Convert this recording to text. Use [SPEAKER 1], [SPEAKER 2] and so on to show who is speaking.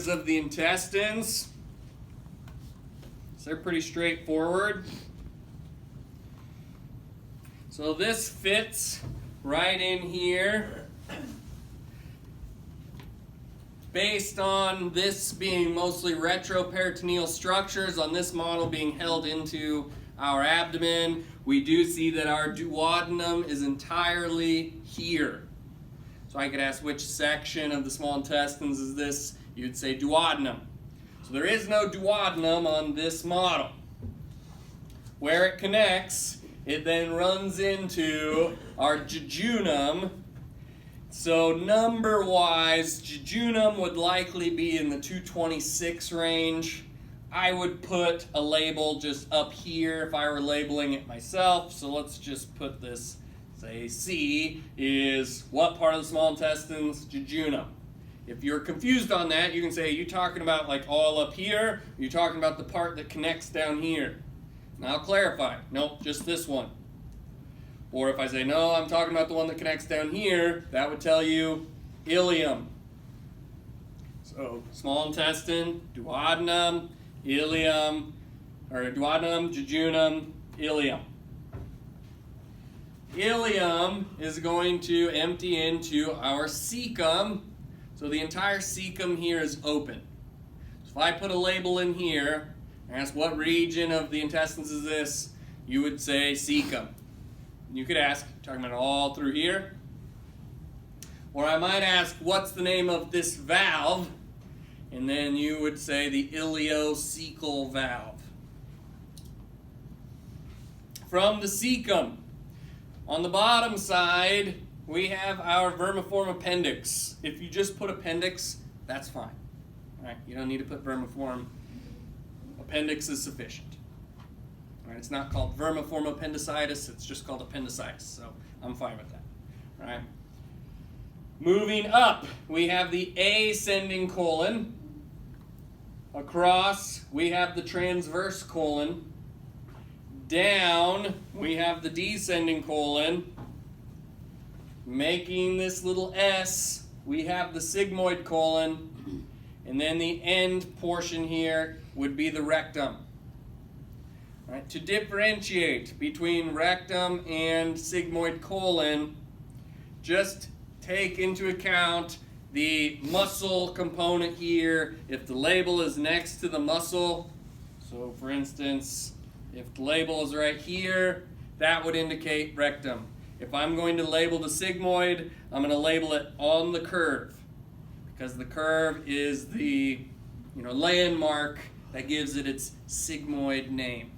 [SPEAKER 1] curves of the intestines. So they're pretty straightforward. So this fits right in here. Based on this being mostly retroperitoneal structures, on this model being held into our abdomen, we do see that our duodenum is entirely here. So I could ask which section of the small intestines is this? You'd say duodenum. So there is no duodenum on this model. Where it connects, it then runs into our jejunum. So number-wise, jejunum would likely be in the 226 range. I would put a label just up here if I were labeling it myself. So let's just put this, say C is what part of the small intestines? Jejunum. If you're confused on that, you can say, are you talking about like all up here? Or are you talking about the part that connects down here? And I'll clarify. Nope, just this one. Or if I say, no, I'm talking about the one that connects down here, that would tell you ileum. So small intestine, duodenum, ileum, or duodenum, jejunum, ileum. Ileum is going to empty into our cecum. So the entire cecum here is open. So if I put a label in here and ask what region of the intestines is this, you would say cecum. You could ask, talking about all through here. Or I might ask, what's the name of this valve? And then you would say the ileocecal valve. From the cecum, on the bottom side, we have our vermiform appendix. If you just put appendix, that's fine. All right, you don't need to put vermiform. Appendix is sufficient. All right, it's not called vermiform appendicitis, it's just called appendicitis, so I'm fine with that. All right. Moving up, we have the ascending colon. Across, we have the transverse colon. Down, we have the descending colon. Making this little S, we have the sigmoid colon. And then the end portion here would be the rectum. All right, to differentiate between rectum and sigmoid colon, just take into account the muscle component here. If the label is next to the muscle, so for instance, if the label is right here, that would indicate rectum. If I'm going to label the sigmoid, I'm going to label it on the curve, because the curve is the landmark that gives it its sigmoid name.